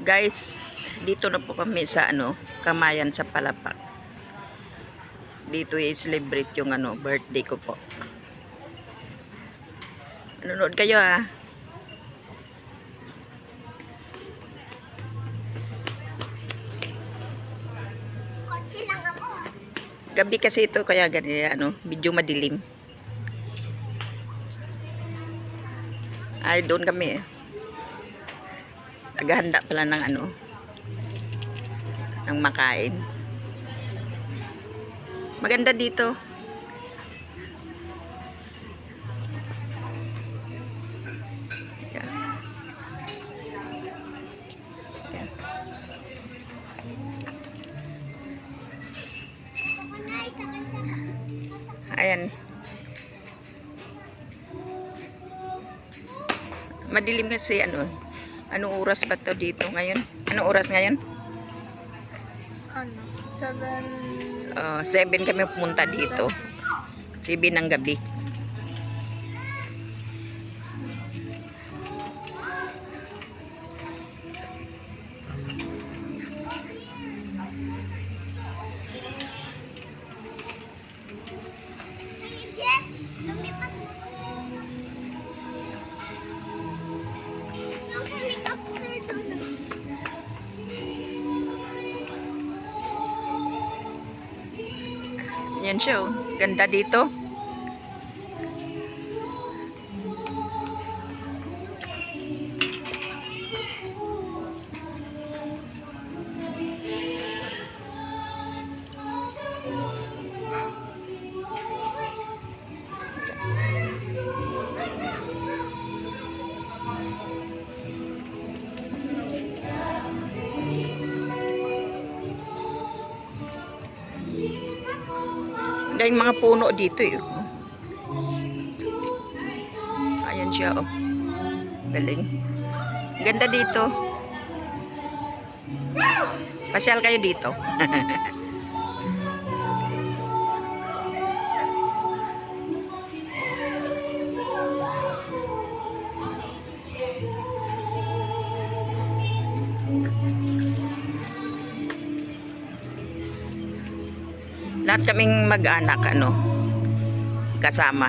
Guys, dito na po kami sa Kamayan sa Palapag. Dito i-celebrate yung birthday ko po. Nanonood kayo ah. Kotse lang ako. Gabi kasi ito kaya ganyan medyo madilim. Ay, doon kami naghahanda pala ng ng makain. Maganda dito. Yan. Yan. Ayan. Madilim kasi anong oras ba to dito ngayon? Anong oras ngayon? 7. 7 kami pumunta dito. 7 ng gabi. Yan siya oh. Ganda dito. Dahil mga puno dito eh. Ayan siya oh. Galing. Ganda dito. Pasyal kayo dito. Lahat kaming mag-anak kasama.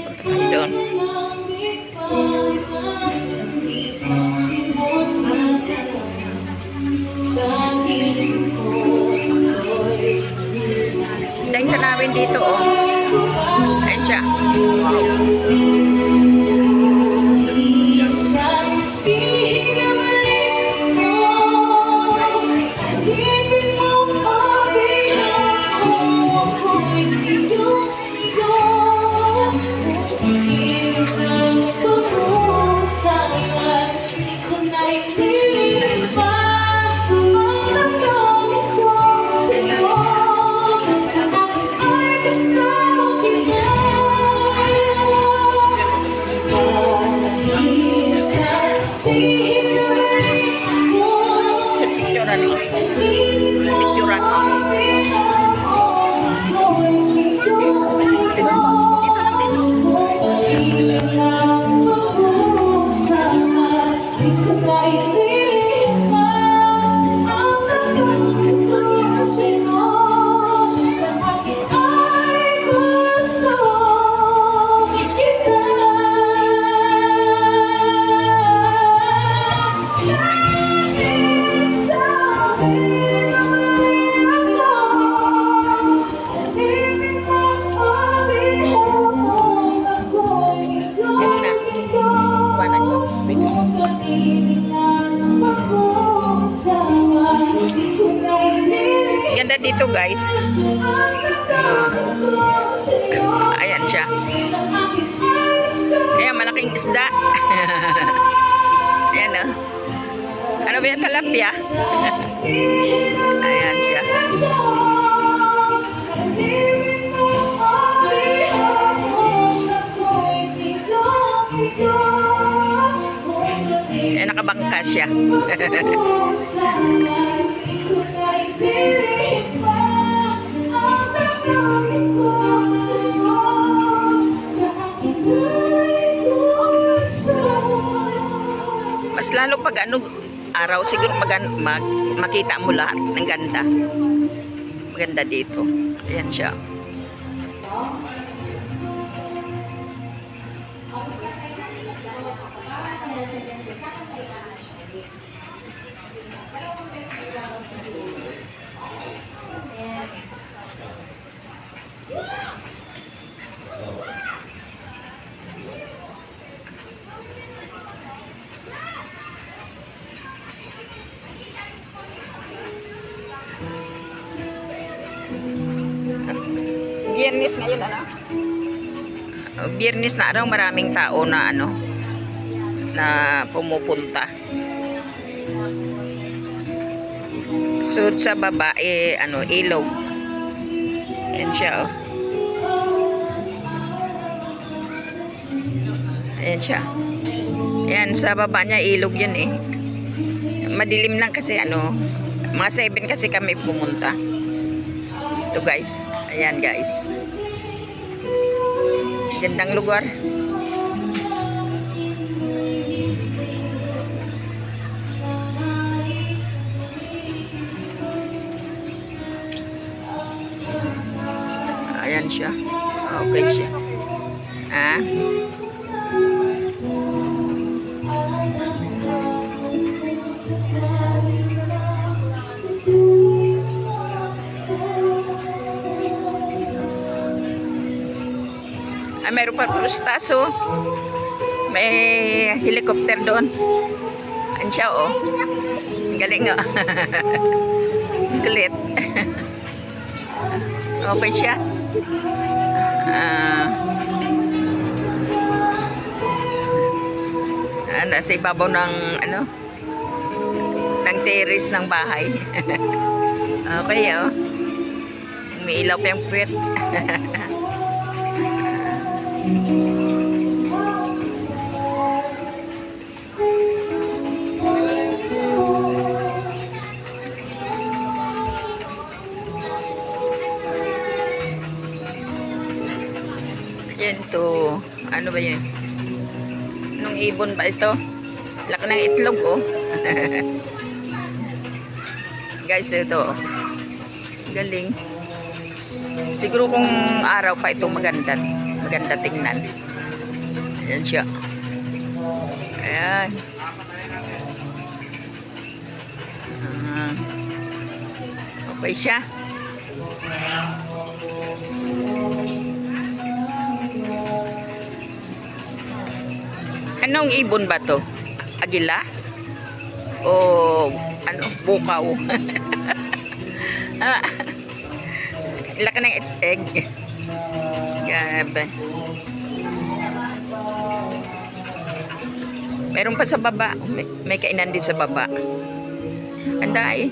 Punta tayo doon. Dahil ka namin dito oh. Ayan siya. Ganda dito guys. Ayan siya. Ayan, malaking isda. Ayan oh. Ano ba yung talapia? Ayan siya. Ayan, nakabangka siya. Lalo pag ano, araw, siguro makita mo lahat ng ganda. Maganda dito. Ayan siya. Biyernes ngayon, ano? Biyernes na araw, maraming tao na ano, na pumupunta. So sa baba ano, ilog. Ayan siya, oh. Ayan siya. Ayan, sa baba niya ilog yan eh. Madilim lang kasi ano, mga 7 kasi kami pumunta. Ito guys. Ayan guys. Gandang lugar. Ayan siya. Okay siya. Ah. Meron pa prustaso. May helicopter doon. Ayan siya, oh. Galing, oh. Galit. Okay siya. Nasa ibabaw ng ano, ng terrace ng bahay. Okay, oh. Umiilaw pa yung puwet. Yan to. Ano ba yun? Anong ibon ba ito? Laki ng itlog, oh. Guys, ito. Galing. Siguro kung araw pa ito maganda. Maganda tingnan. Ayan siya. Ayan. Okay siya. Anong ibon ba to? Agila? O ano? Bukaw? Laki ng egg. Grabe. Meron pa sa baba. May kainan din sa baba. Anday.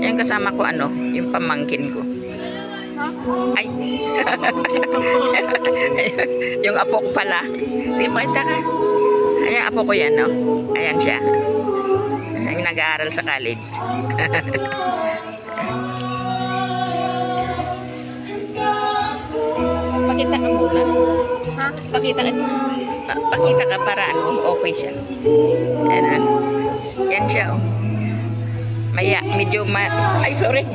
Yan kasama ko ano, yung pamangkin ko. Ay. Yung apo ko pala. Sige, pakita ka. Ayan, apo ko yan, no? Ayan siya. Yung nag-aaral sa college. Pakita ka muna. Ha? Pakita ka. Pakita ka para ano, okay siya. Ayan, yan siya, oh. Medyo ay, sorry.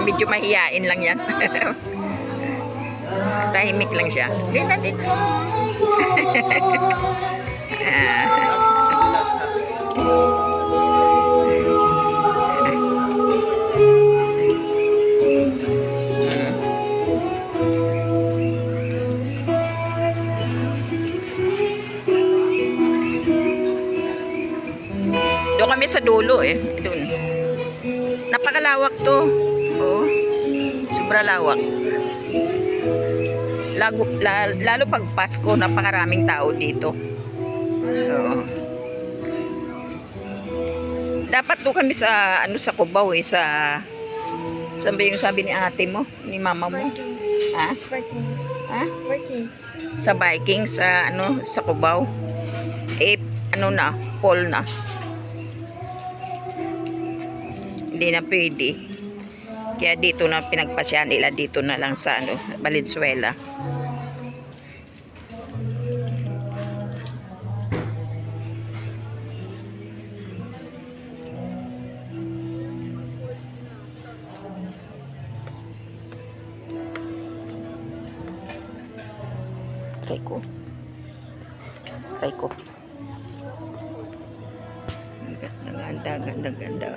Medyo mahiyain lang yan. Tahimik lang siya. Dito. Doon kami sa dulo eh. Doon. Napakalawak to. Oh. Sobra lawak. Lalo pag Pasko, napakaraming tao dito. Oh. Dapat doon kami sa ano, sa Cubao eh, sa saan ba yung sabi ni ate mo, ni mama mo? Ha? Vikings. Ha? Vikings. Sa Vikings, sa ano, sa Cubao. Eh, ano na, fall na. Hindi na pwede. Kaya dito na pinagpasyahan nila, dito na lang sa ano, Valenzuela. Try ko. Try ko. Ganda, ganda, ganda.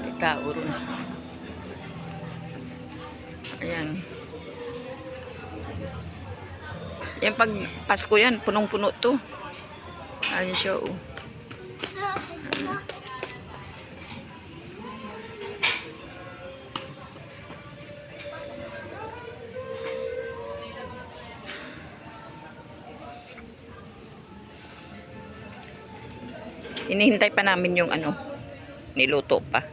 May tao ron. Ayan. Yan pag Pasko yan, punong-puno to. Ayun siya, oh. Hinihintay pa namin yung ano, niluto pa.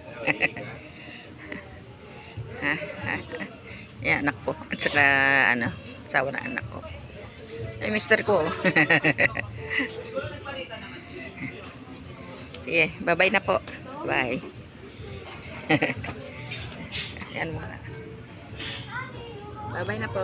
Yan, anak ko. At saka, ano, asawa na anak ko. Ay, mister ko. Sige, bye-bye na po. Bye. Yan muna. Bye-bye na po.